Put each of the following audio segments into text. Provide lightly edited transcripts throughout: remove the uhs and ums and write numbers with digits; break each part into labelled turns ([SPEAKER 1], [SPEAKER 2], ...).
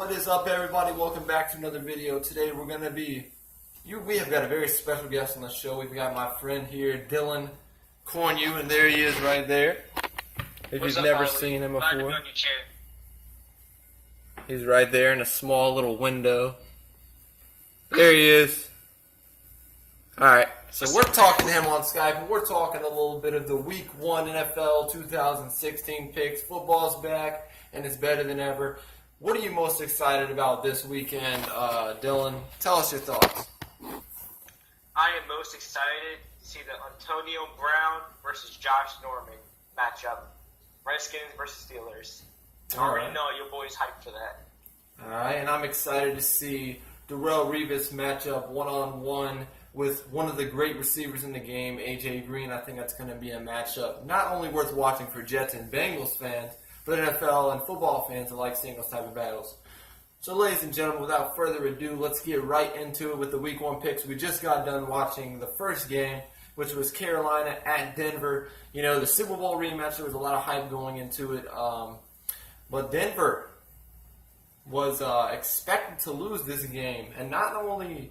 [SPEAKER 1] What is up, everybody? Welcome back to another video. Today we have got a very special guest on the show. We've got my friend here, Dylan Cornu, and there he is right there. If you've never seen him before. He's right there in a small little window. There he is. Alright, so we're talking to him on Skype, and we're talking a little bit of the Week 1 NFL 2016 picks. Football's back, and it's better than ever. What are you most excited about this weekend, Dylan? Tell us your thoughts.
[SPEAKER 2] I am most excited to see the Antonio Brown versus Josh Norman matchup. Redskins versus Steelers. I already know your boy's hyped for that.
[SPEAKER 1] Alright, and I'm excited to see Darrelle Revis matchup one-on-one with one of the great receivers in the game, A.J. Green. I think that's going to be a matchup not only worth watching for Jets and Bengals fans, but NFL and football fans that like seeing those type of battles. So, ladies and gentlemen, without further ado, let's get right into it with the Week 1 picks. We just got done watching the first game, which was Carolina at Denver. You know, the Super Bowl rematch, there was a lot of hype going into it. But Denver was expected to lose this game. And not only,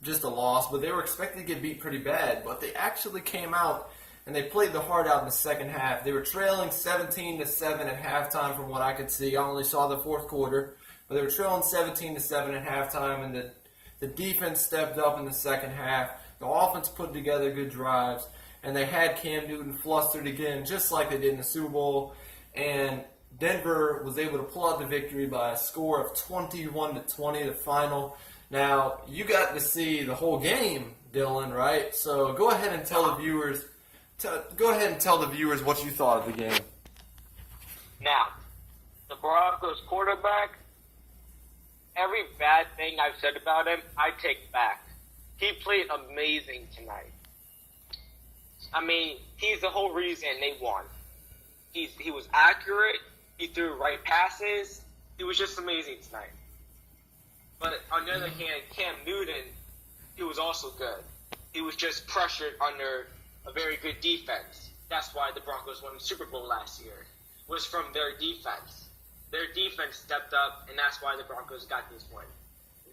[SPEAKER 1] just a loss, but they were expected to get beat pretty bad. But they actually came out and they played the heart out in the second half. They were trailing 17-7 at halftime from what I could see. I only saw the fourth quarter. But they were trailing 17-7 at halftime, and the defense stepped up in the second half. The offense put together good drives, and they had Cam Newton flustered again, just like they did in the Super Bowl. And Denver was able to pull out the victory by a score of 21-20, the final. Now, you got to see the whole game, Dylan, right? So go ahead and tell the viewers. What you thought of the game.
[SPEAKER 2] Now, the Broncos quarterback, every bad thing I've said about him, I take back. He played amazing tonight. I mean, he's the whole reason they won. He was accurate. He threw right passes. He was just amazing tonight. But on the other hand, Cam Newton, he was also good. He was just pressured under a very good defense. That's why the Broncos won the Super Bowl last year. It was from their defense. Their defense stepped up, and that's why the Broncos got this win.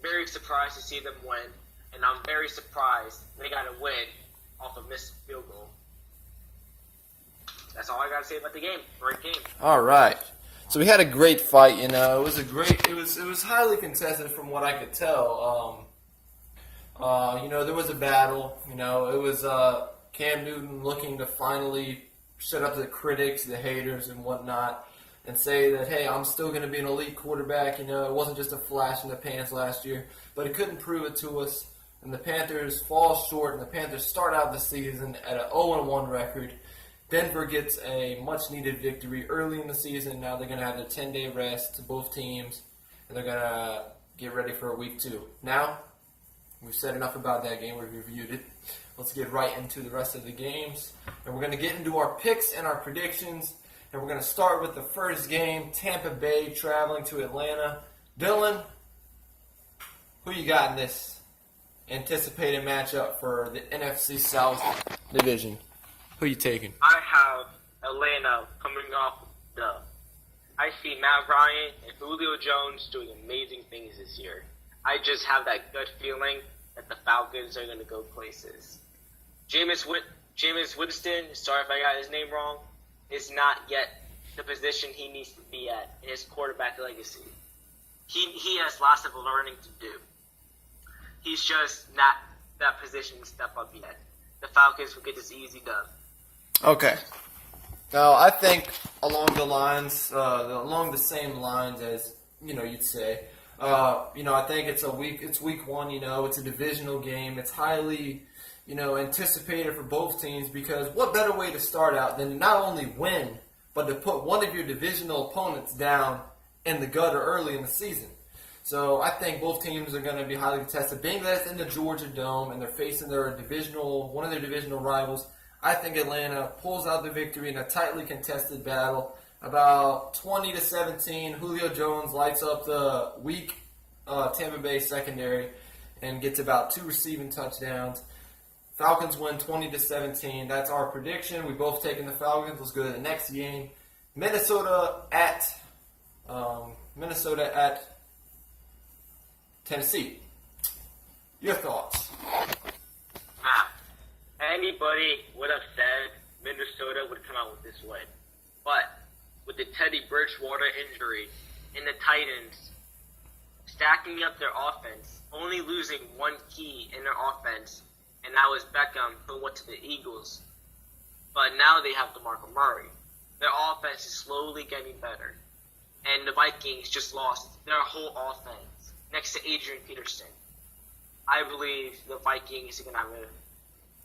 [SPEAKER 2] Very surprised to see them win, and I'm very surprised they got a win off a missed field goal. That's all I got to say about the game. Great game.
[SPEAKER 1] All right. So we had a great fight, It was highly contested from what I could tell. There was a battle. It was Cam Newton looking to finally shut up the critics, the haters, and whatnot, and say that, hey, I'm still going to be an elite quarterback. It wasn't just a flash in the pans last year, but he couldn't prove it to us. And the Panthers fall short, and the Panthers start out the season at an 0-1 record. Denver gets a much-needed victory early in the season. Now they're going to have their 10-day rest to both teams, and they're going to get ready for Week 2. Now, we've said enough about that game. We've reviewed it. Let's get right into the rest of the games. And we're going to get into our picks and our predictions. And we're going to start with the first game, Tampa Bay traveling to Atlanta. Dylan, who you got in this anticipated matchup for the NFC South Division? Who you taking?
[SPEAKER 2] I have Atlanta coming off the. I see Matt Ryan and Julio Jones doing amazing things this year. I just have that gut feeling that the Falcons are going to go places. Jameis Winston, sorry if I got his name wrong, is not yet the position he needs to be at in his quarterback legacy. He has lots of learning to do. He's just not that position to step up yet. The Falcons will get this easy dub.
[SPEAKER 1] Okay. Now, I think along the same lines as, you'd say. I think it's week 1, it's a divisional game. It's highly, anticipated for both teams because what better way to start out than to not only win, but to put one of your divisional opponents down in the gutter early in the season. So I think both teams are going to be highly contested. Being that it's in the Georgia Dome and they're facing one of their divisional rivals, I think Atlanta pulls out the victory in a tightly contested battle. About 20-17, Julio Jones lights up the weak Tampa Bay secondary and gets about 2 receiving touchdowns. Falcons win 20-17. That's our prediction. We both taking the Falcons. Let's go to the next game. Minnesota Minnesota at Tennessee. Your thoughts?
[SPEAKER 2] Anybody would have said Minnesota would come out with this win. But with the Teddy Bridgewater injury and the Titans stacking up their offense, only losing one key in their offense, and that was Beckham, who went to the Eagles. But now they have DeMarco Murray. Their offense is slowly getting better. And the Vikings just lost their whole offense next to Adrian Peterson. I believe the Vikings are going to have a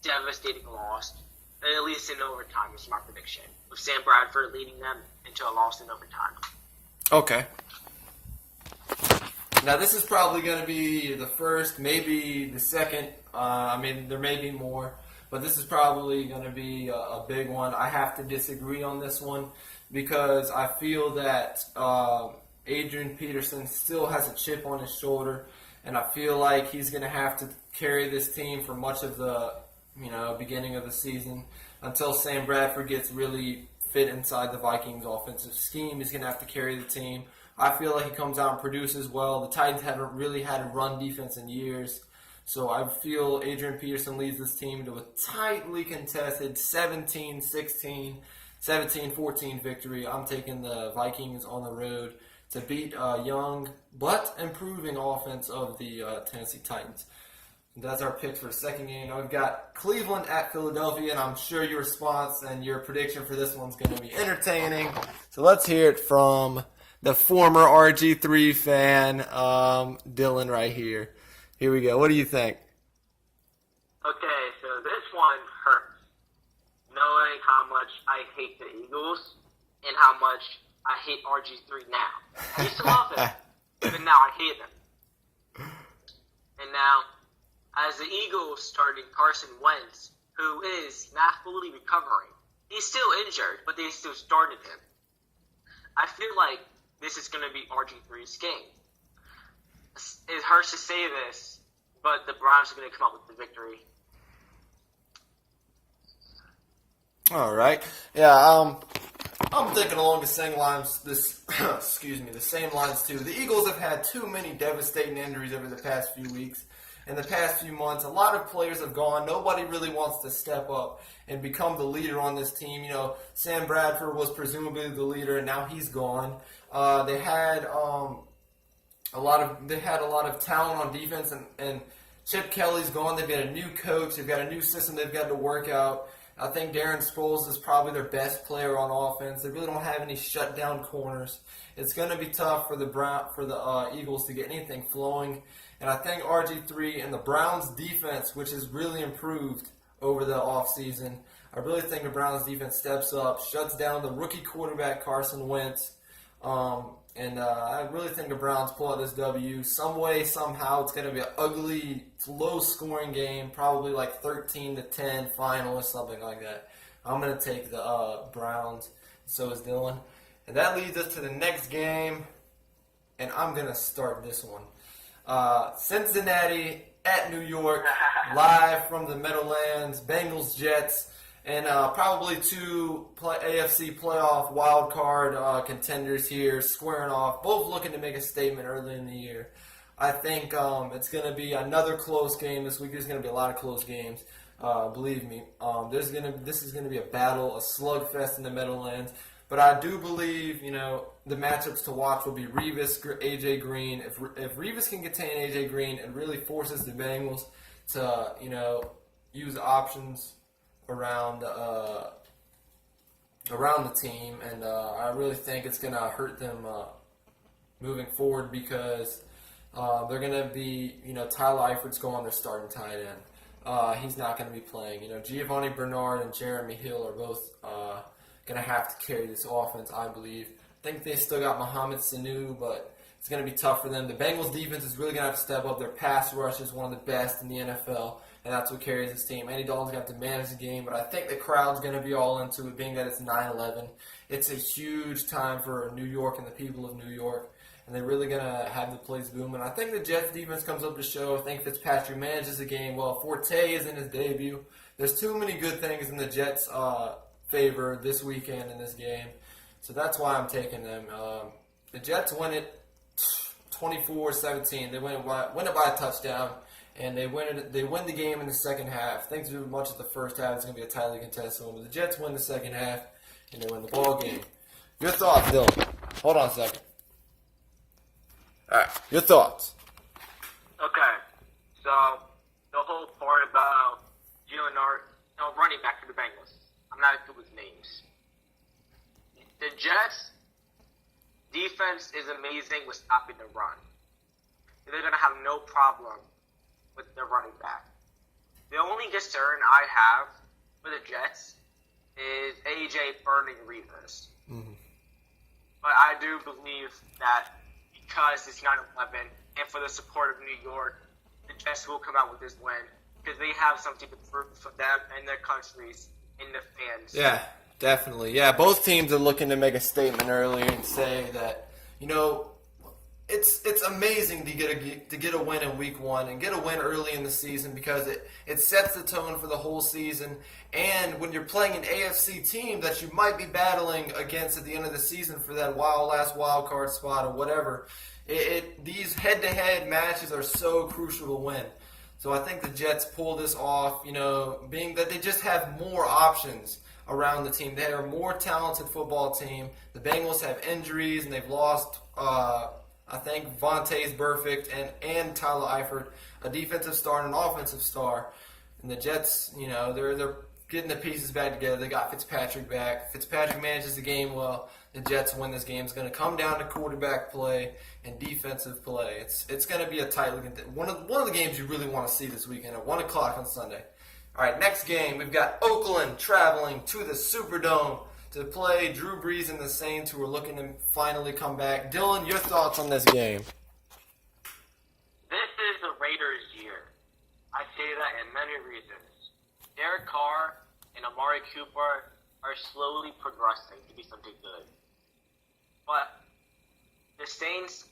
[SPEAKER 2] devastating loss, at least in overtime is my prediction, with Sam Bradford leading them into a loss in overtime.
[SPEAKER 1] Okay. Now, this is probably going to be the first, maybe the second. There may be more, but this is probably going to be a big one. I have to disagree on this one because I feel that Adrian Peterson still has a chip on his shoulder, and I feel like he's going to have to carry this team for much of the beginning of the season until Sam Bradford gets really fit inside the Vikings offensive scheme. He's going to have to carry the team. I feel like he comes out and produces well. The Titans haven't really had a run defense in years. So I feel Adrian Peterson leads this team to a tightly contested 17-16, 17-14 victory. I'm taking the Vikings on the road to beat a young but improving offense of the Tennessee Titans. That's our picks for the second game. Now we've got Cleveland at Philadelphia, and I'm sure your response and your prediction for this one's going to be entertaining. So let's hear it from the former RG3 fan, Dylan, right here. Here we go. What do you think?
[SPEAKER 2] Okay, so this one hurts. Knowing how much I hate the Eagles and how much I hate RG3 now. I used to love them, but now I hate them. And now, as the Eagles starting Carson Wentz, who is not fully recovering, he's still injured, but they still started him. I feel like this is going to be RG3's game. It hurts to say this, but the Browns are going to come up with the victory.
[SPEAKER 1] All right. Yeah, I'm thinking along the same lines. The same lines too. The Eagles have had too many devastating injuries over the past few weeks. In the past few months, a lot of players have gone. Nobody really wants to step up and become the leader on this team. Sam Bradford was presumably the leader, and now he's gone. They had a lot of talent on defense, and Chip Kelly's gone. They've got a new coach. They've got a new system they've got to work out. I think Darren Sproles is probably their best player on offense. They really don't have any shutdown corners. It's going to be tough for the Eagles to get anything flowing. And I think RG3 and the Browns' defense, which has really improved over the offseason, I really think the Browns' defense steps up, shuts down the rookie quarterback Carson Wentz. I really think the Browns pull out this W. Some way, somehow, it's going to be an ugly, low-scoring game, probably like 13-10 final or something like that. I'm going to take the Browns. So is Dylan. And that leads us to the next game, and I'm going to start this one. Cincinnati at New York, live from the Meadowlands, Bengals, Jets, and probably two AFC playoff wild card contenders here squaring off, both looking to make a statement early in the year. I think it's going to be another close game this week. There's going to be a lot of close games. Believe me, this is going to be a battle, a slugfest in the Meadowlands. But I do believe, the matchups to watch will be Revis, AJ Green. If Revis can contain AJ Green, it really forces the Bengals to, use options around the team, and I really think it's going to hurt them moving forward because they're going to be, Tyler Eifert's going their starting tight end. He's not going to be playing. Giovanni Bernard and Jeremy Hill are both going to have to carry this offense, I believe. I think they still got Mohamed Sanu, but it's going to be tough for them. The Bengals defense is really going to have to step up. Their pass rush is one of the best in the NFL, and that's what carries this team. Andy Dalton's going to have to manage the game, but I think the crowd's going to be all into it, being that it's 9/11. It's a huge time for New York and the people of New York, and they're really going to have the place booming. I think the Jets defense comes up to show. I think Fitzpatrick manages the game well. Forte is in his debut. There's too many good things in the Jets' favor this weekend in this game. So that's why I'm taking them. The Jets win it 24-17. They win it by a touchdown, and they win the game in the second half. Thanks to much of the first half, it's going to be a tightly contested one. But the Jets win the second half, and they win the ball game. Your thoughts, Dylan? Hold on a second. All right, your thoughts.
[SPEAKER 2] Okay, so the whole part about running back for the Bengals. I'm not good with names. The Jets' defense is amazing with stopping the run. They're going to have no problem with their running back. The only concern I have for the Jets is AJ burning Revis.
[SPEAKER 1] Mm-hmm.
[SPEAKER 2] But I do believe that because it's 9/11 and for the support of New York, the Jets will come out with this win because they have something to prove for them and their countries and the fans.
[SPEAKER 1] Yeah, definitely. Yeah, both teams are looking to make a statement earlier and say that, it's amazing to get a win in week one and get a win early in the season because it sets the tone for the whole season. And when you're playing an AFC team that you might be battling against at the end of the season for that last wild card spot or whatever, these head-to-head matches are so crucial to win. So I think the Jets pull this off, being that they just have more options around the team. They are a more talented football team. The Bengals have injuries, and they've lost, I think, Vontaze Burfict and Tyler Eifert, a defensive star and an offensive star. And the Jets, they're getting the pieces back together. They got Fitzpatrick back. Fitzpatrick manages the game well. The Jets win this game. It's going to come down to quarterback play and defensive play. It's going to be a tightly one of the games you really want to see this weekend at 1 o'clock on Sunday. All right, next game we've got Oakland traveling to the Superdome to play Drew Brees and the Saints, who are looking to finally come back. Dylan, your thoughts on this game?
[SPEAKER 2] This is the Raiders' year. I say that in many reasons. Derek Carr and Amari Cooper are slowly progressing to be something good. But the Saints,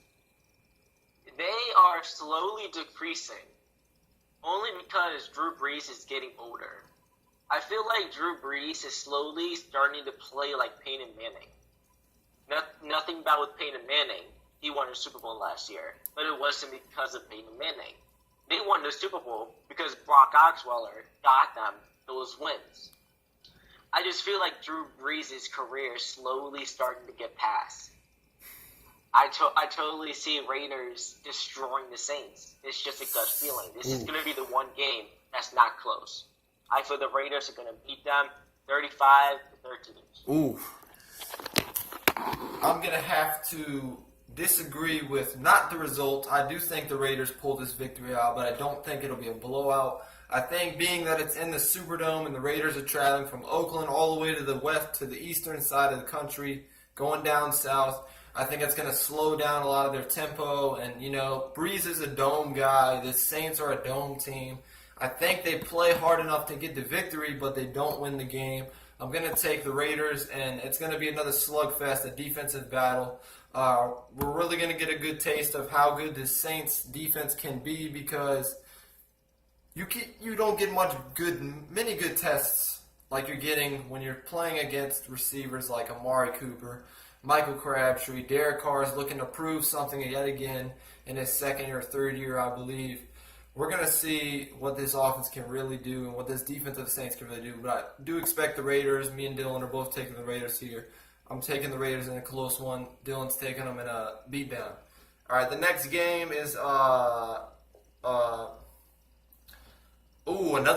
[SPEAKER 2] they are slowly decreasing only because Drew Brees is getting older. I feel like Drew Brees is slowly starting to play like Peyton Manning. Nothing bad with Peyton Manning. He won a Super Bowl last year, but it wasn't because of Peyton Manning. They won the Super Bowl because Brock Osweiler got them those wins. I just feel like Drew Brees' career is slowly starting to get past. I totally see Raiders destroying the Saints. It's just a gut feeling. This is going to be the one game that's not close. I feel the Raiders are going to beat them 35-13.
[SPEAKER 1] Ooh. I'm going to have to disagree with not the result. I do think the Raiders pull this victory out, but I don't think it'll be a blowout. I think being that it's in the Superdome and the Raiders are traveling from Oakland all the way to the west to the eastern side of the country, going down south, I think it's going to slow down a lot of their tempo. And, Brees is a dome guy. The Saints are a dome team. I think they play hard enough to get the victory, but they don't win the game. I'm going to take the Raiders, and it's going to be another slugfest, a defensive battle. We're really going to get a good taste of how good the Saints defense can be because you don't get many good tests like you're getting when you're playing against receivers like Amari Cooper, Michael Crabtree. Derek Carr is looking to prove something yet again in his second or third year, I believe. We're going to see what this offense can really do and what this defense of the Saints can really do. But I do expect the Raiders. Me and Dylan are both taking the Raiders here. I'm taking the Raiders in a close one. Dylan's taking them in a beatdown. All right, the next game is another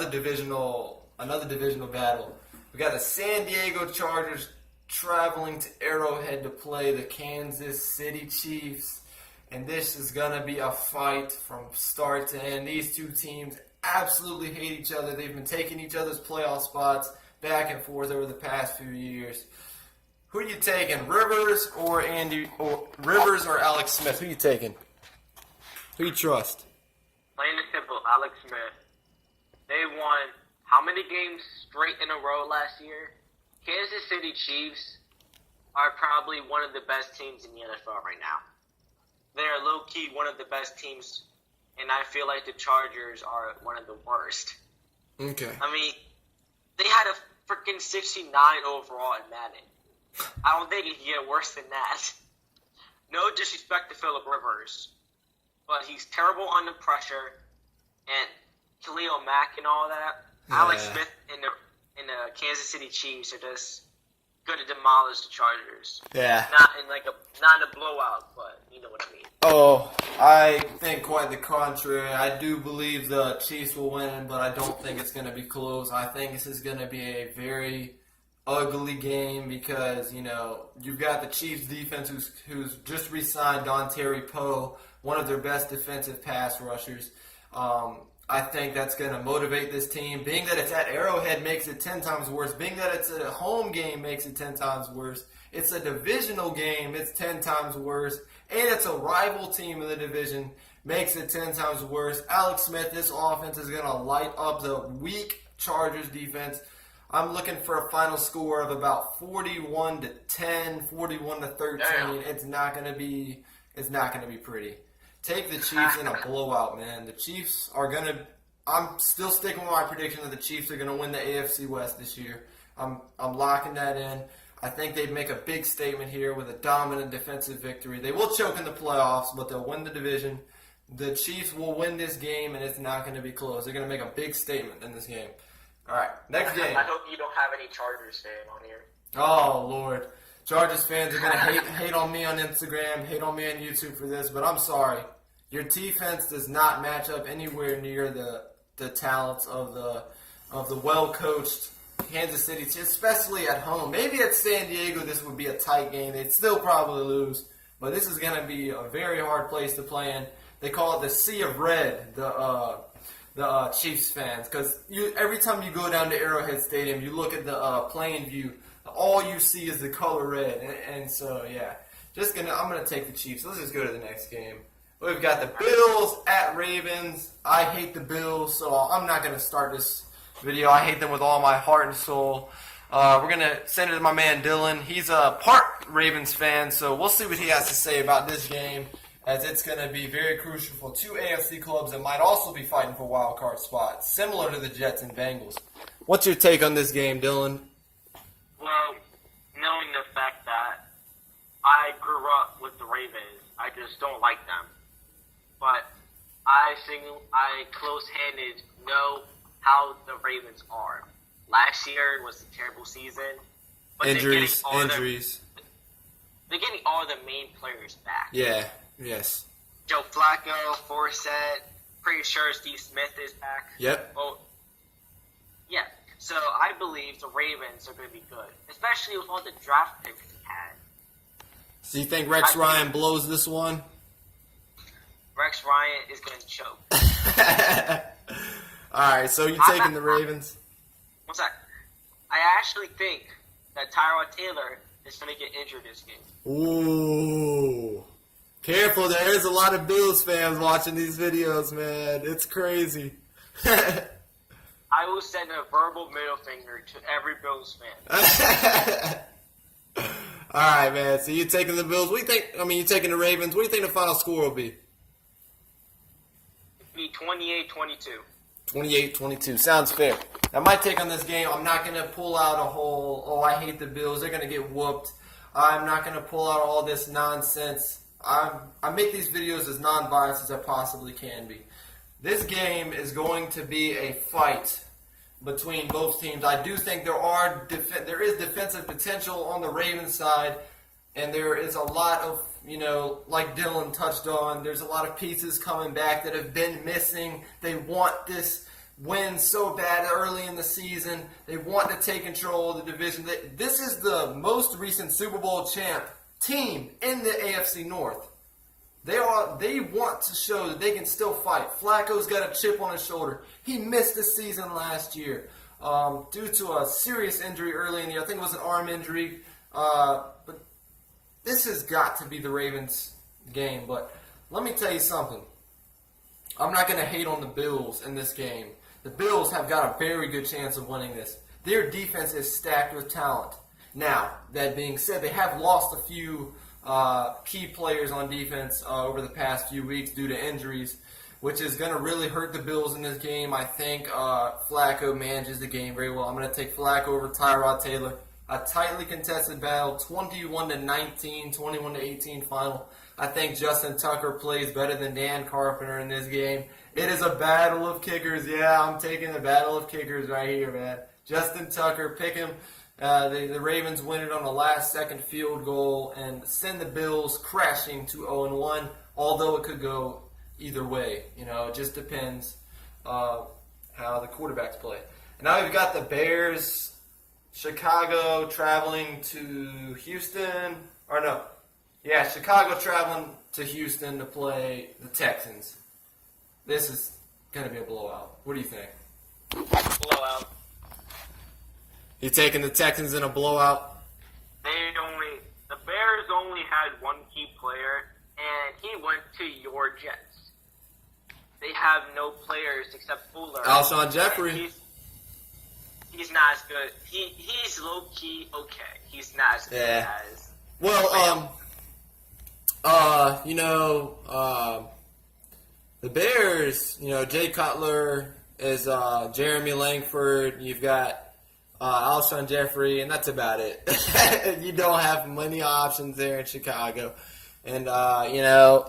[SPEAKER 1] divisional battle. We got the San Diego Chargers traveling to Arrowhead to play the Kansas City Chiefs. And this is going to be a fight from start to end. These two teams absolutely hate each other. They've been taking each other's playoff spots back and forth over the past few years. Who are you taking, Rivers or Alex Smith? Who are you taking? Who you trust?
[SPEAKER 2] Plain and simple, Alex Smith. They won how many games straight in a row last year? Kansas City Chiefs are probably one of the best teams in the NFL right now. They are low-key one of the best teams, and I feel like the Chargers are one of the worst.
[SPEAKER 1] Okay.
[SPEAKER 2] I mean, they had a freaking 69 overall in Madden. I don't think it can get worse than that. no disrespect to Phillip Rivers, but he's terrible under pressure, and Khalil Mack and all that.
[SPEAKER 1] Yeah.
[SPEAKER 2] Alex Smith and the Kansas City Chiefs are just going to demolish the Chargers.
[SPEAKER 1] Yeah.
[SPEAKER 2] Not in a blowout, but you know what I mean.
[SPEAKER 1] Oh, I think quite the contrary. I do believe the Chiefs will win, but I don't think it's going to be close. I think this is going to be a very ugly game because, you've got the Chiefs defense who's just re-signed Dontari Poe, one of their best defensive pass rushers. I think that's going to motivate this team. Being that it's at Arrowhead makes it 10 times worse. Being that it's a home game makes it 10 times worse. It's a divisional game, it's 10 times worse. And it's a rival team in the division, makes it 10 times worse. Alex Smith, this offense is going to light up the weak Chargers defense. I'm looking for a final score of about 41-10, 41-13.
[SPEAKER 2] Damn.
[SPEAKER 1] It's not going to be pretty. Take the Chiefs in a blowout, man. The Chiefs are going to – I'm still sticking with my prediction that the Chiefs are going to win the AFC West this year. I'm locking that in. I think they'd make a big statement here with a dominant defensive victory. They will choke in the playoffs, but they'll win the division. The Chiefs will win this game, and it's not going to be close. They're going to make a big statement in this game. All right, next game.
[SPEAKER 2] I hope you don't have any Chargers fan on here.
[SPEAKER 1] Oh, Lord. Chargers fans are going to hate on me on Instagram, hate on me on YouTube for this, but I'm sorry. Your defense does not match up anywhere near the talents of the well-coached Kansas City, especially at home. Maybe at San Diego this would be a tight game. They'd still probably lose, but this is going to be a very hard place to play in. They call it the Sea of Red, the Chiefs fans, because every time you go down to Arrowhead Stadium, you look at the playing view, all you see is the color red, and so yeah, I'm gonna take the Chiefs. Let's just go to the next game. We've got the Bills at Ravens. I hate the Bills, so I'm not gonna start this video. I hate them with all my heart and soul. We're gonna send it to my man Dylan. He's a part Ravens fan, so we'll see what he has to say about this game, as it's going to be very crucial for two AFC clubs that might also be fighting for wild card spots, similar to the Jets and Bengals. What's your take on this game, Dylan?
[SPEAKER 2] Well, knowing the fact that I grew up with the Ravens, I just don't like them. But I close-handed know how the Ravens are. Last year was a terrible season. But
[SPEAKER 1] Injuries.
[SPEAKER 2] They're getting all the main players back.
[SPEAKER 1] Yeah. Yes.
[SPEAKER 2] Joe Flacco, Forsett, pretty sure Steve Smith is back.
[SPEAKER 1] Yep.
[SPEAKER 2] Well, yeah. So I believe the Ravens are going to be good, especially with all the draft picks we had.
[SPEAKER 1] So you think Rex Ryan blows this one?
[SPEAKER 2] Rex Ryan is going to choke.
[SPEAKER 1] All right, so you're taking the Ravens?
[SPEAKER 2] What's that? I actually think that Tyrod Taylor is going to get injured this game.
[SPEAKER 1] Ooh. Careful, there is a lot of Bills fans watching these videos, man. It's crazy.
[SPEAKER 2] I will send a verbal middle finger to every Bills fan.
[SPEAKER 1] All right, man. So you're taking the Bills. What do you think? You're taking the Ravens. What do you think the final score will be?
[SPEAKER 2] It'll be 28-22.
[SPEAKER 1] 28-22. Sounds fair. Now, my take on this game, I'm not going to pull out a whole, I hate the Bills, they're going to get whooped. I'm not going to pull out all this nonsense. I make these videos as non-biased as I possibly can be. This game is going to be a fight between both teams. I do think there is defensive potential on the Ravens side, and there is a lot of, like Dylan touched on, there's a lot of pieces coming back that have been missing. They want this win so bad early in the season. They want to take control of the division. This is the most recent Super Bowl champ team in the AFC North. They want to show that they can still fight. Flacco's got a chip on his shoulder. He missed the season last year due to a serious injury early in the year. I think it was an arm injury. But this has got to be the Ravens game. But let me tell you something. I'm not going to hate on the Bills in this game. The Bills have got a very good chance of winning this. Their defense is stacked with talent. Now, that being said, they have lost a few key players on defense over the past few weeks due to injuries, which is going to really hurt the Bills in this game. I think Flacco manages the game very well. I'm going to take Flacco over Tyrod Taylor. A tightly contested battle, 21-19, 21-18 final. I think Justin Tucker plays better than Dan Carpenter in this game. It is a battle of kickers. Yeah, I'm taking the battle of kickers right here, man. Justin Tucker, pick him. The Ravens win it on a last-second field goal and send the Bills crashing to 0-1, although it could go either way. It just depends how the quarterbacks play. And now we've got the Bears, Chicago traveling to Houston. Chicago traveling to Houston to play the Texans. This is going to be a blowout. What do you think?
[SPEAKER 2] Blowout.
[SPEAKER 1] You taking the Texans in a blowout?
[SPEAKER 2] The Bears only had one key player, and he went to your Jets. They have no players except Fuller.
[SPEAKER 1] Alshon Jeffrey.
[SPEAKER 2] He's not as good. He's low key okay. He's not as good as.
[SPEAKER 1] Well, the Bears. Jay Cutler is Jeremy Langford. You've got Alshon Jeffrey, and that's about it. You don't have many options there in Chicago. And, the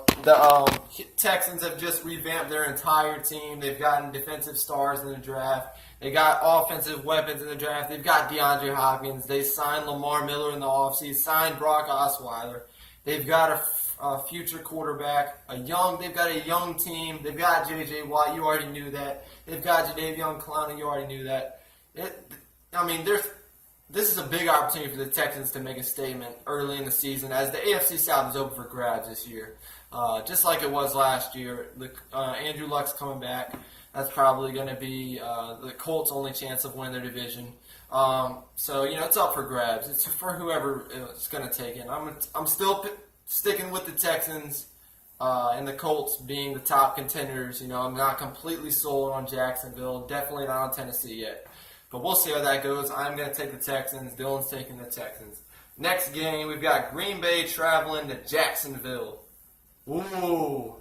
[SPEAKER 1] Texans have just revamped their entire team. They've gotten defensive stars in the draft. They got offensive weapons in the draft. They've got DeAndre Hopkins. They signed Lamar Miller in the offseason, signed Brock Osweiler. They've got a future quarterback, they've got a young team. They've got J.J. Watt. You already knew that. They've got Jadeveon Clowney. You already knew that. This is a big opportunity for the Texans to make a statement early in the season, as the AFC South is open for grabs this year. Just like it was last year. Andrew Luck's coming back. That's probably going to be the Colts' only chance of winning their division. It's up for grabs. It's for whoever is going to take it. I'm still sticking with the Texans and the Colts being the top contenders. I'm not completely sold on Jacksonville. Definitely not on Tennessee yet. But we'll see how that goes. I'm going to take the Texans. Dylan's taking the Texans. Next game, we've got Green Bay traveling to Jacksonville. Ooh.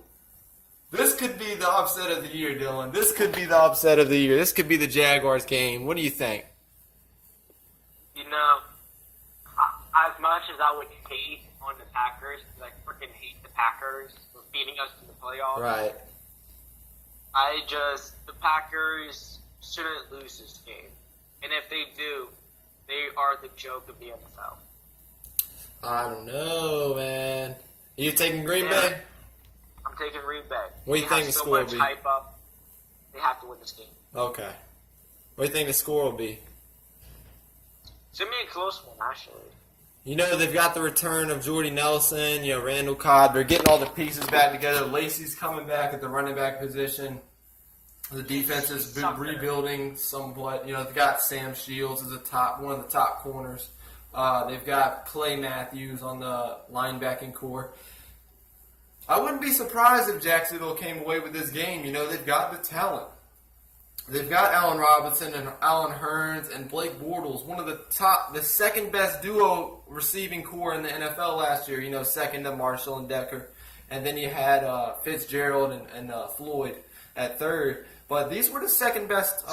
[SPEAKER 1] This could be the upset of the year, Dylan. This could be the upset of the year. This could be the Jaguars game. What do you think?
[SPEAKER 2] As much as I would hate on the Packers, because I freaking hate the Packers for beating us in the playoffs.
[SPEAKER 1] Right.
[SPEAKER 2] The Packers shouldn't lose this game. And if they do, they are the joke of the NFL.
[SPEAKER 1] I don't know, man. Are you taking Green Bay?
[SPEAKER 2] I'm taking Green Bay.
[SPEAKER 1] What do you think the score will be?
[SPEAKER 2] So much hype up. They have to win this game.
[SPEAKER 1] Okay. What do you think the score will be?
[SPEAKER 2] It's going to be a close one, actually.
[SPEAKER 1] They've got the return of Jordy Nelson, Randall Cobb. They're getting all the pieces back together. Lacey's coming back at the running back position. The defense is rebuilding somewhat. They've got Sam Shields as one of the top corners. They've got Clay Matthews on the linebacking core. I wouldn't be surprised if Jacksonville came away with this game. They've got the talent. They've got Allen Robinson and Allen Hurns and Blake Bortles, one of the second best duo receiving core in the NFL last year. Second to Marshall and Decker, and then you had Fitzgerald and Floyd at third. But these were the second best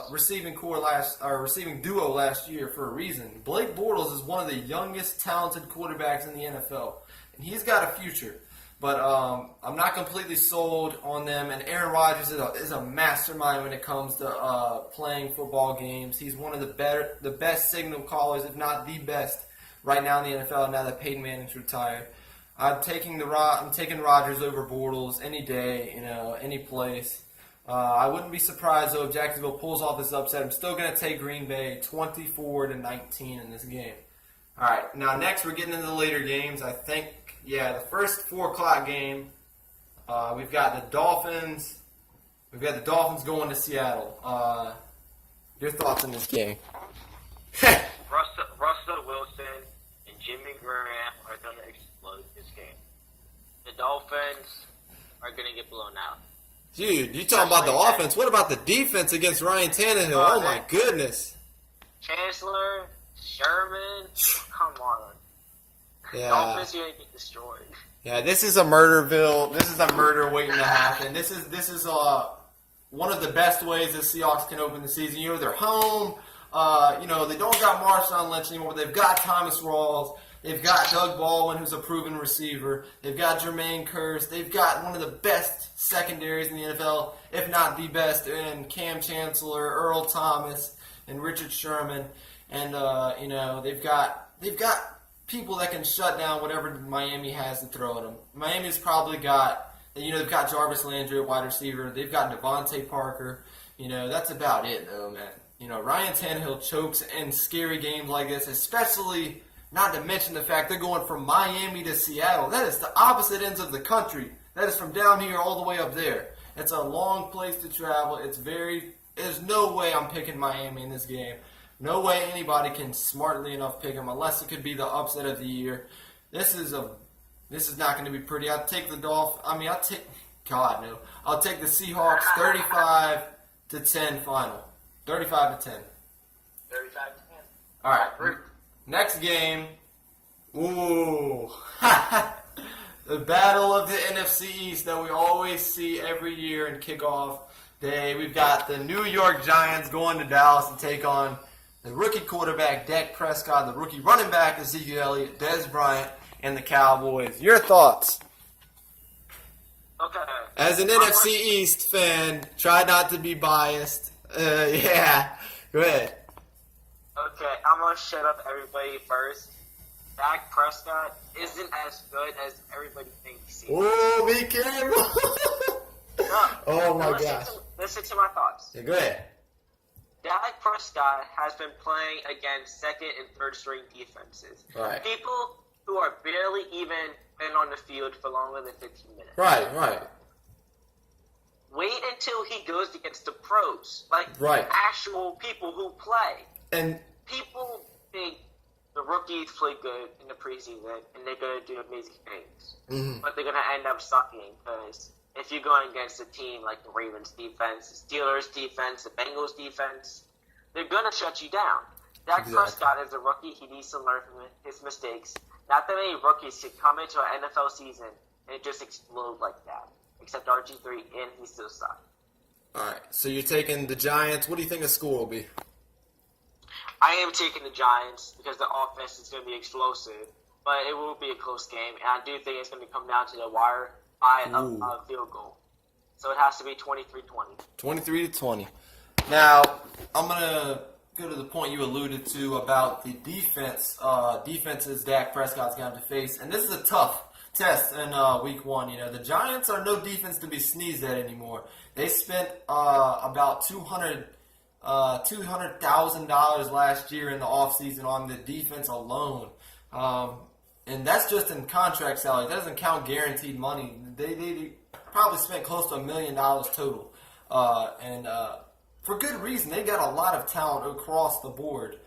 [SPEAKER 1] receiving duo last year for a reason. Blake Bortles is one of the youngest talented quarterbacks in the NFL, and he's got a future. But I'm not completely sold on them. And Aaron Rodgers is a mastermind when it comes to playing football games. He's one of the best signal callers, if not the best, right now in the NFL. Now that Peyton Manning's retired, I'm taking Rodgers over Bortles any day, any place. I wouldn't be surprised though if Jacksonville pulls off this upset. I'm still going to take Green Bay 24-19 in this game. All right, now next we're getting into the later games. I think, the first 4 o'clock game, we've got the Dolphins. We've got the Dolphins going to Seattle. Your thoughts on this game?
[SPEAKER 2] Russell Wilson and Jimmy Graham are going to explode this game. The Dolphins are going to get blown out.
[SPEAKER 1] Dude, you talking about the offense. What about the defense against Ryan Tannehill? Oh, my goodness.
[SPEAKER 2] Chancellor, Sherman, come on.
[SPEAKER 1] Yeah.
[SPEAKER 2] Dolphins are going to get destroyed.
[SPEAKER 1] Yeah, this is a murderville. This is a murder waiting to happen. This is one of the best ways the Seahawks can open the season. They're home. They don't got Marshawn Lynch anymore, but they've got Thomas Rawls. They've got Doug Baldwin, who's a proven receiver. They've got Jermaine Kearse. They've got one of the best secondaries in the NFL, if not the best, in Cam Chancellor, Earl Thomas, and Richard Sherman. And, they've got people that can shut down whatever Miami has to throw at them. Miami's probably got, they've got Jarvis Landry at wide receiver. They've got Devontae Parker. That's about it, though, man. Ryan Tannehill chokes in scary games like this, especially not to mention the fact they're going from Miami to Seattle. That is the opposite ends of the country. That is from down here all the way up there. It's a long place to travel. There's no way I'm picking Miami in this game. No way anybody can smartly enough pick them unless it could be the upset of the year. This is not going to be pretty. I'll take the Dolphins. I'll take the Seahawks 35-10 final. 35-10.
[SPEAKER 2] 35-10.
[SPEAKER 1] All right. Next game. Ooh. The battle of the NFC East that we always see every year in kickoff day. We've got the New York Giants going to Dallas to take on the rookie quarterback, Dak Prescott, the rookie running back, Ezekiel Elliott, Dez Bryant, and the Cowboys. Your thoughts?
[SPEAKER 2] Okay.
[SPEAKER 1] As an NFC East fan, try not to be biased. Yeah. Go ahead.
[SPEAKER 2] Okay, I'm going to shut up everybody first. Dak Prescott isn't as good as everybody thinks he is.
[SPEAKER 1] Oh, be careful. Oh, my gosh.
[SPEAKER 2] Listen to my thoughts.
[SPEAKER 1] Yeah, go ahead.
[SPEAKER 2] Dak Prescott has been playing against second and third string defenses.
[SPEAKER 1] Right.
[SPEAKER 2] People who are barely even been on the field for longer than 15 minutes.
[SPEAKER 1] Right.
[SPEAKER 2] Wait until he goes against the pros. Actual people who play.
[SPEAKER 1] And
[SPEAKER 2] people think the rookies play good in the preseason and they're going to do amazing things.
[SPEAKER 1] Mm-hmm.
[SPEAKER 2] But they're going to end up sucking because if you're going against a team like the Ravens defense, the Steelers defense, the Bengals defense, they're going to shut you down. Dak Prescott is a rookie. He needs to learn from his mistakes. Not that many rookies can come into an NFL season and just explode like that, except RG3, and he still sucks.
[SPEAKER 1] All right, so you're taking the Giants. What do you think the score will be?
[SPEAKER 2] I am taking the Giants because the offense is going to be explosive, but it will be a close game, and I do think it's going to come down to the wire by a field goal. So it has to be 23-20. 23-20.
[SPEAKER 1] Now, I'm going to go to the point you alluded to about the defenses Dak Prescott's going to have to face, and this is a tough test in week one. The Giants are no defense to be sneezed at anymore. They spent about $200,000 last year in the offseason on the defense alone. And that's just in contract salary. That doesn't count guaranteed money. They probably spent close to $1 million total. And for good reason. They got a lot of talent across the board.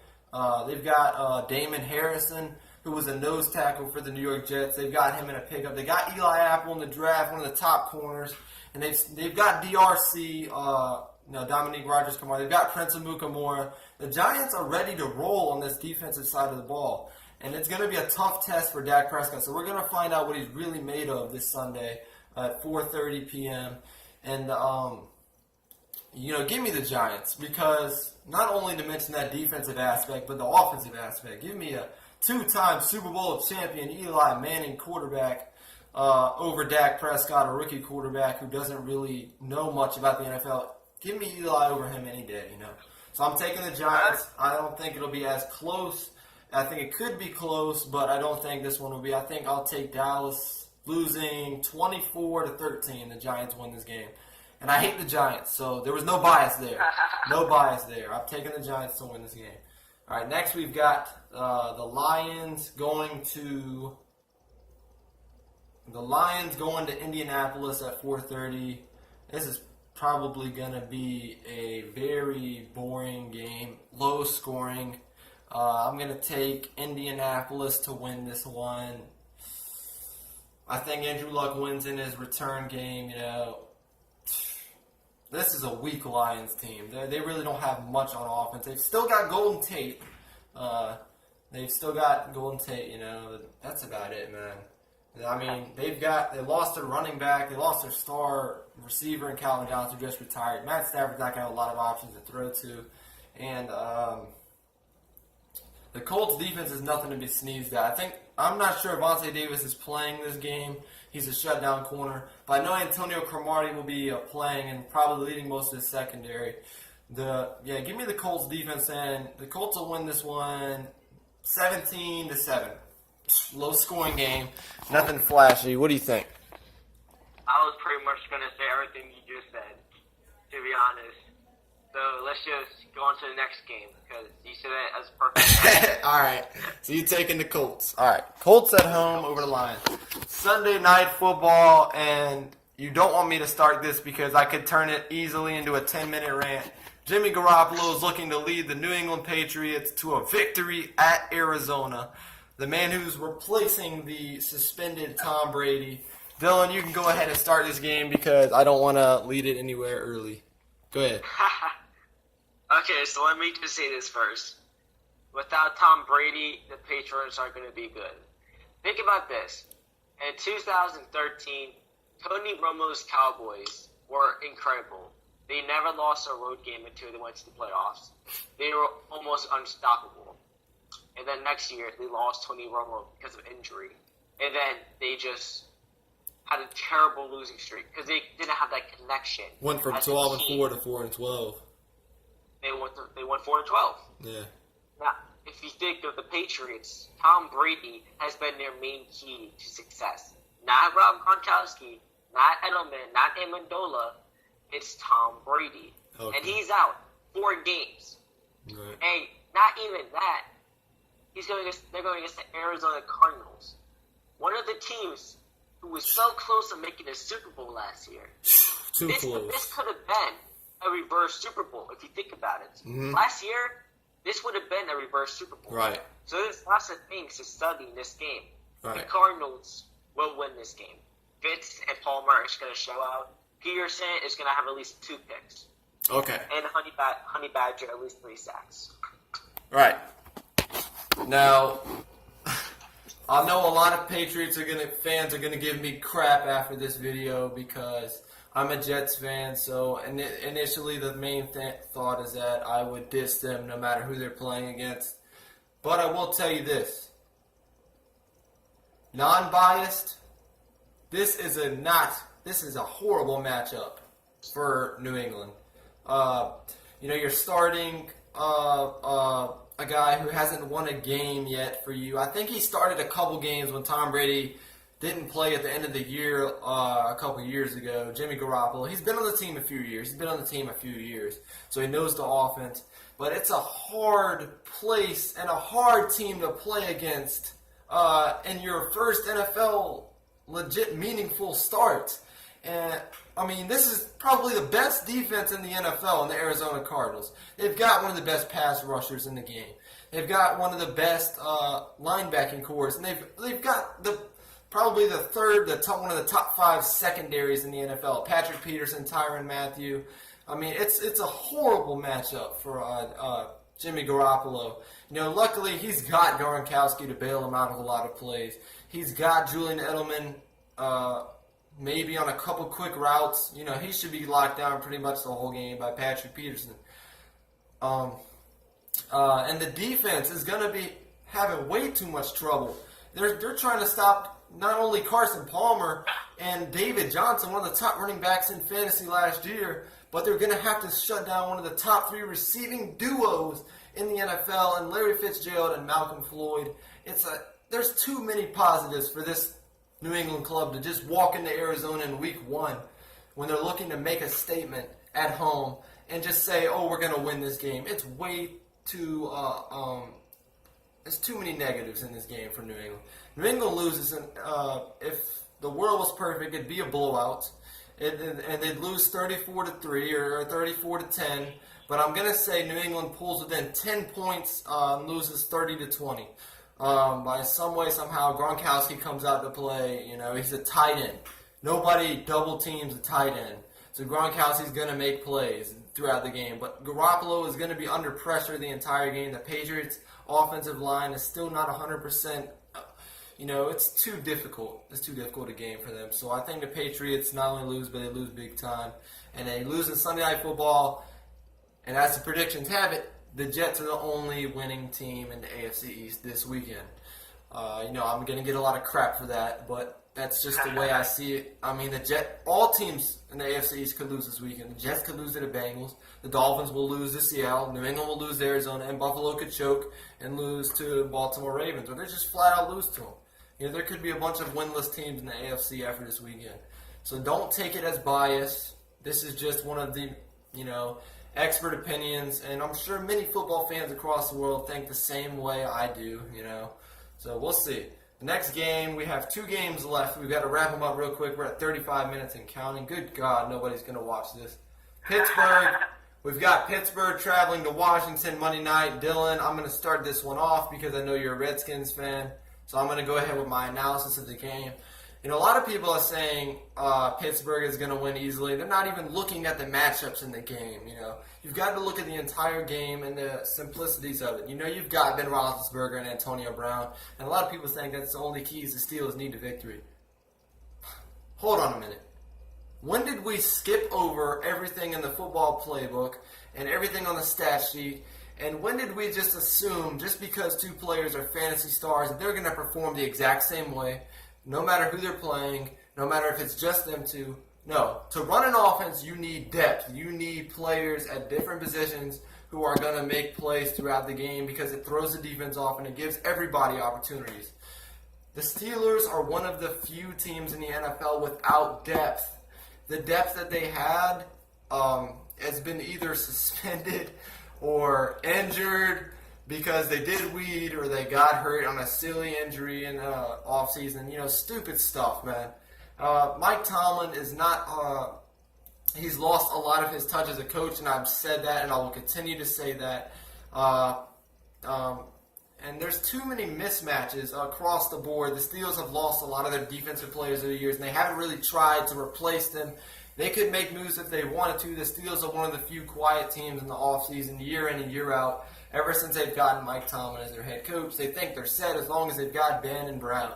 [SPEAKER 1] They've got Damon Harrison, who was a nose tackle for the New York Jets. They've got him in a pickup. They got Eli Apple in the draft, one of the top corners. And they've got DRC, Dominique Rodgers-Kamara. They've got Prince Amukamara. The Giants are ready to roll on this defensive side of the ball. And it's going to be a tough test for Dak Prescott. So we're going to find out what he's really made of this Sunday at 4:30 p.m. And, give me the Giants. Because not only to mention that defensive aspect, but the offensive aspect. Give me a two-time Super Bowl champion Eli Manning quarterback over Dak Prescott, a rookie quarterback who doesn't really know much about the NFL. Give me Eli over him any day, So I'm taking the Giants. I don't think it'll be as close. I think it could be close, but I don't think this one will be. I think I'll take Dallas losing 24-13. The Giants win this game. And I hate the Giants, so there was no bias there. No bias there. I'm taking the Giants to win this game. All right, next we've got the Lions going to Indianapolis at 4:30. This is probably going to be a very boring game, low scoring. I'm going to take Indianapolis to win this one. I think Andrew Luck wins in his return game. This is a weak Lions team. They really don't have much on offense. They've still got Golden Tate. That's about it, man. I mean, they lost their running back. They lost their star receiver in Calvin Johnson, who just retired. Matt Stafford's not going to have a lot of options to throw to. And the Colts defense is nothing to be sneezed at. I'm not sure if Vontae Davis is playing this game. He's a shutdown corner. But I know Antonio Cromartie will be playing and probably leading most of the secondary. Give me the Colts defense, and the Colts will win this one 17-7. Low scoring game. Nothing flashy. What do you think?
[SPEAKER 2] I was pretty much going to say everything you just said, to be honest. So let's just go on to the next game, because you said it as perfect.
[SPEAKER 1] All right. So you're taking the Colts. All right. Colts at home over the Lions. Sunday night football, and you don't want me to start this because I could turn it easily into a 10-minute rant. Jimmy Garoppolo is looking to lead the New England Patriots to a victory at Arizona. The man who's replacing the suspended Tom Brady. Dylan, you can go ahead and start this game because I don't want to lead it anywhere early. Go ahead.
[SPEAKER 2] Okay, so let me just say this first. Without Tom Brady, the Patriots aren't going to be good. Think about this. In 2013, Tony Romo's Cowboys were incredible. They never lost a road game until they went to the playoffs. They were almost unstoppable. And then next year, they lost Tony Romo because of injury. And then they just had a terrible losing streak because they didn't have that connection.
[SPEAKER 1] Went from 12-4 to 4-12.
[SPEAKER 2] They went 4-12.
[SPEAKER 1] Yeah.
[SPEAKER 2] Now, if you think of the Patriots, Tom Brady has been their main key to success. Not Rob Gronkowski, not Edelman, not Amendola. It's Tom Brady.
[SPEAKER 1] Okay.
[SPEAKER 2] And he's out 4 games.
[SPEAKER 1] Right.
[SPEAKER 2] And not even that. They're going against the Arizona Cardinals. One of the teams who was so close to making a Super Bowl last year.
[SPEAKER 1] Too close.
[SPEAKER 2] This could have been a reverse Super Bowl, if you think about it.
[SPEAKER 1] Mm-hmm.
[SPEAKER 2] Last year, this would have been a reverse Super Bowl.
[SPEAKER 1] Right.
[SPEAKER 2] So there's lots of things to study in this game.
[SPEAKER 1] Right.
[SPEAKER 2] The Cardinals will win this game. Fitz and Palmer is going to show out. Peterson is going to have at least 2 picks.
[SPEAKER 1] Okay.
[SPEAKER 2] And Honey Badger at least 3 sacks.
[SPEAKER 1] Right. Now, I know a lot of Patriots fans are gonna give me crap after this video because I'm a Jets fan. So initially, the main thought is that I would diss them no matter who they're playing against. But I will tell you this: non-biased. This is a horrible matchup for New England. You're starting a guy who hasn't won a game yet for you. I think he started a couple games when Tom Brady didn't play at the end of the year a couple years ago. Jimmy Garoppolo, he's been on the team a few years. So he knows the offense. But it's a hard place and a hard team to play against in your first NFL legit meaningful start. And, this is probably the best defense in the NFL in the Arizona Cardinals. They've got one of the best pass rushers in the game. They've got one of the best linebacking cores. And they've got probably one of the top 5 secondaries in the NFL. Patrick Peterson, Tyrann Mathieu. It's a horrible matchup for Jimmy Garoppolo. Luckily he's got Gronkowski to bail him out of a lot of plays. He's got Julian Edelman maybe on a couple quick routes. He should be locked down pretty much the whole game by Patrick Peterson. And the defense is going to be having way too much trouble. They're trying to stop not only Carson Palmer and David Johnson, one of the top running backs in fantasy last year, but they're going to have to shut down one of the top 3 receiving duos in the NFL, and Larry Fitzgerald and Malcolm Floyd. There's too many positives for this New England club to just walk into Arizona in week 1 when they're looking to make a statement at home and just say, oh, we're going to win this game. It's way too there's too many negatives in this game for New England. New England loses, and if the world was perfect, it'd be a blowout, and they'd lose 34-3 or 34-10. But I'm gonna say New England pulls within 10 points and loses 30-20. By some way, somehow, Gronkowski comes out to play. He's a tight end. Nobody double teams a tight end. So Gronkowski's going to make plays throughout the game. But Garoppolo is going to be under pressure the entire game. The Patriots' offensive line is still not 100%. It's too difficult. It's too difficult a game for them. So I think the Patriots not only lose, but they lose big time. And they lose in Sunday Night Football. And as the predictions have it, the Jets are the only winning team in the AFC East this weekend. I'm going to get a lot of crap for that, but that's just the way I see it. I mean, all teams in the AFC East could lose this weekend. The Jets could lose to the Bengals. The Dolphins will lose to Seattle. New England will lose to Arizona, and Buffalo could choke and lose to Baltimore Ravens, or they just flat out lose to them. There could be a bunch of winless teams in the AFC after this weekend. So don't take it as bias. This is just one of the, expert opinions, and I'm sure many football fans across the world think the same way I do, So we'll see. The next game, we have 2 games left. We've got to wrap them up real quick. We're at 35 minutes and counting. Good God, nobody's going to watch this. Pittsburgh. We've got Pittsburgh traveling to Washington Monday night. Dylan, I'm going to start this one off because I know you're a Redskins fan. So I'm going to go ahead with my analysis of the game. A lot of people are saying Pittsburgh is going to win easily. They're not even looking at the matchups in the game. You've got to look at the entire game and the simplicities of it. You've got Ben Roethlisberger and Antonio Brown, and a lot of people think that's the only keys the Steelers need to victory. Hold on a minute. When did we skip over everything in the football playbook and everything on the stat sheet? And when did we just assume, just because 2 players are fantasy stars, that they're going to perform the exact same way, no matter who they're playing, no matter if it's just them 2? No. To run an offense, you need depth. You need players at different positions who are going to make plays throughout the game because it throws the defense off and it gives everybody opportunities. The Steelers are one of the few teams in the NFL without depth. The depth that they had has been either suspended or injured because they did weed or they got hurt on a silly injury in the offseason. Stupid stuff, man. Mike Tomlin is not he's lost a lot of his touch as a coach, and I've said that, and I will continue to say that. And there's too many mismatches across the board. The Steelers have lost a lot of their defensive players over the years, and they haven't really tried to replace them. They could make moves if they wanted to. The Steelers are one of the few quiet teams in the offseason, year in and year out. Ever since they've gotten Mike Tomlin as their head coach, they think they're set as long as they've got Ben and Brown.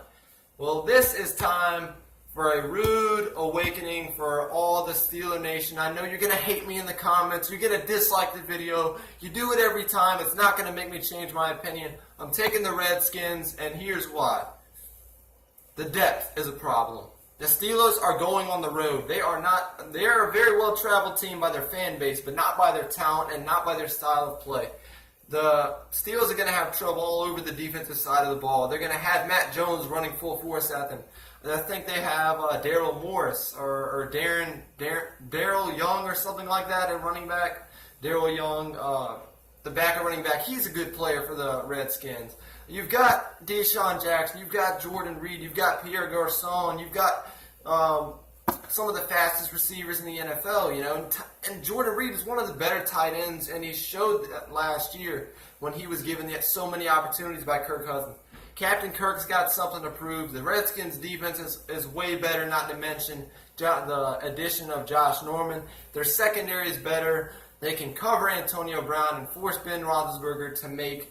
[SPEAKER 1] Well, this is time for a rude awakening for all the Steeler Nation. I know you're going to hate me in the comments. You're going to dislike the video. You do it every time. It's not going to make me change my opinion. I'm taking the Redskins, and here's why. The depth is a problem. The Steelers are going on the road. They are a very well-traveled team by their fan base, but not by their talent and not by their style of play. The Steelers are going to have trouble all over the defensive side of the ball. They're going to have Matt Jones running full force at them. I think they have Daryl Morris or Daryl Young or something like that at running back. Daryl Young, the backup running back, he's a good player for the Redskins. You've got Deshaun Jackson, you've got Jordan Reed, you've got Pierre Garçon, you've got some of the fastest receivers in the NFL, and Jordan Reed is one of the better tight ends, and he showed that last year when he was given so many opportunities by Kirk Cousins. Captain Kirk's got something to prove. The Redskins' defense is way better, not to mention the addition of Josh Norman. Their secondary is better. They can cover Antonio Brown and force Ben Roethlisberger to make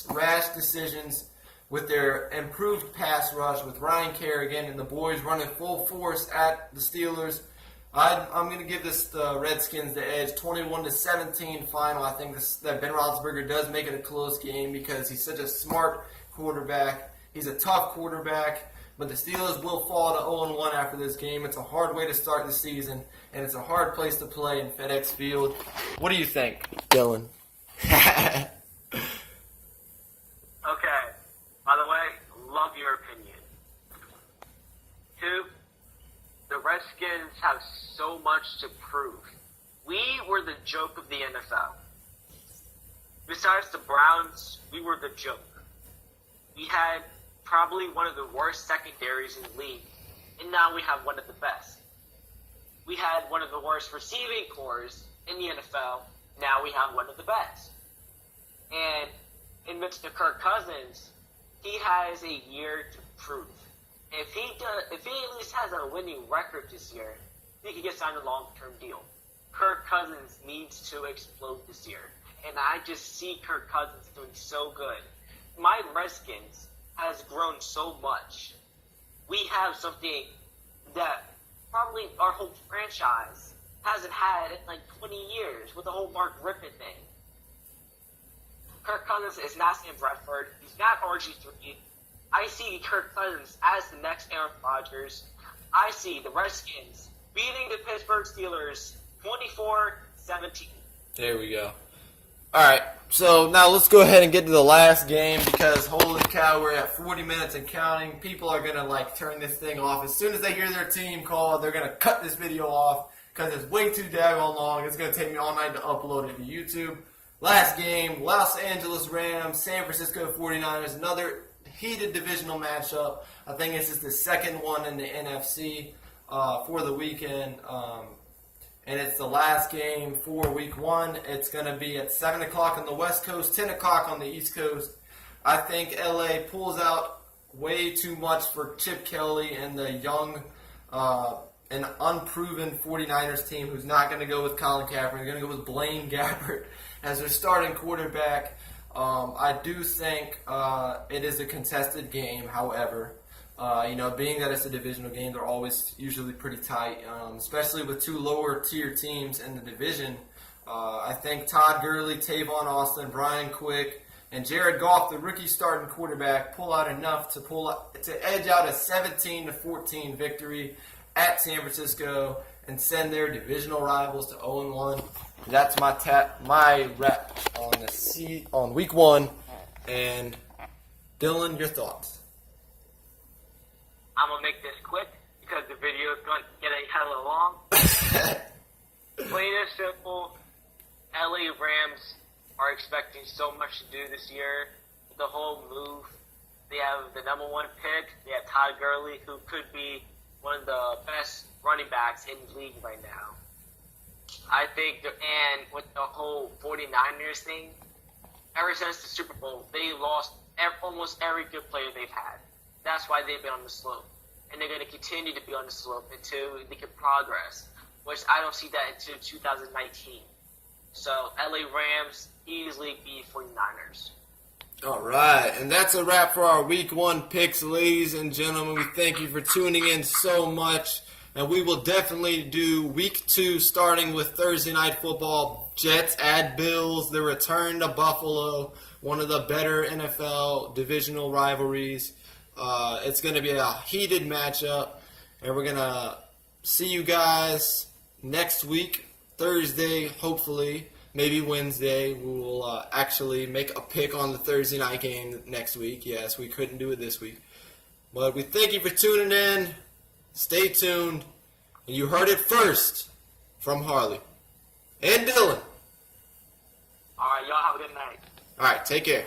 [SPEAKER 1] rash decisions with their improved pass rush with Ryan Kerrigan and the boys running full force at the Steelers. I'm going to give the Redskins the edge, 21-17 final. I think that Ben Roethlisberger does make it a close game because he's such a smart quarterback. He's a tough quarterback, but the Steelers will fall to 0-1 after this game. It's a hard way to start the season, and it's a hard place to play in FedEx Field. What do you think, Dylan?
[SPEAKER 2] Okay. By the way, love your opinion. 2, the Redskins have so much to prove. We were the joke of the NFL. Besides the Browns, we were the joke. We had probably one of the worst secondaries in the league, and now we have one of the best. We had one of the worst receiving corps in the NFL, now we have one of the best. And in Mr. Kirk Cousins, he has a year to prove. If he at least has a winning record this year, he could get signed a long-term deal. Kirk Cousins needs to explode this year, and I just see Kirk Cousins doing so good. My Redskins has grown so much. We have something that probably our whole franchise hasn't had in like 20 years with the whole Mark Rippon thing. Kirk Cousins is not Sam Bradford. He's not RG3. I see Kirk Cousins as the next Aaron Rodgers. I see the Redskins beating the Pittsburgh Steelers 24-17.
[SPEAKER 1] There we go. All right, so now let's go ahead and get to the last game because holy cow, we're at 40 minutes and counting. People are going to turn this thing off. As soon as they hear their team call, they're going to cut this video off because it's way too daggone long. It's going to take me all night to upload it to YouTube. Last game, Los Angeles Rams, San Francisco 49ers, another heated divisional matchup. I think this is the second one in the NFC for the weekend. And it's the last game for week 1. It's going to be at 7 o'clock on the West Coast, 10 o'clock on the East Coast. I think LA pulls out way too much for Chip Kelly and the young and unproven 49ers team who's not going to go with Colin Kaepernick. They're going to go with Blaine Gabbert as their starting quarterback. I do think it is a contested game, however. Being that it's a divisional game, they're always usually pretty tight, especially with two lower-tier teams in the division. I think Todd Gurley, Tavon Austin, Brian Quick, and Jared Goff, the rookie starting quarterback, pull out enough to edge out a 17-14 victory at San Francisco and send their divisional rivals to 0-1. That's my rep on week 1. And Dylan, your thoughts?
[SPEAKER 2] I'm going to make this quick because the video is going to get a hella long. Plain and simple, LA Rams are expecting so much to do this year. The whole move. They have the number 1 pick. They have Todd Gurley, who could be one of the best running backs in the league right now. I think, and with the whole 49ers thing, ever since the Super Bowl, they lost almost every good player they've had. That's why they've been on the slope. And they're going to continue to be on the slope until they can progress, which I don't see that until 2019. So, LA Rams easily beat 49ers.
[SPEAKER 1] All right, and that's a wrap for our Week 1 picks, ladies and gentlemen. We thank you for tuning in so much, and we will definitely do Week 2 starting with Thursday Night Football. Jets at Bills, the return to Buffalo, one of the better NFL divisional rivalries. It's going to be a heated matchup, and we're going to see you guys next week, Thursday, hopefully. Maybe Wednesday. We will actually make a pick on the Thursday night game next week. Yes, we couldn't do it this week. But we thank you for tuning in. Stay tuned. And you heard it first from Harley and Dylan.
[SPEAKER 2] All right, y'all have a good night.
[SPEAKER 1] All right, take care.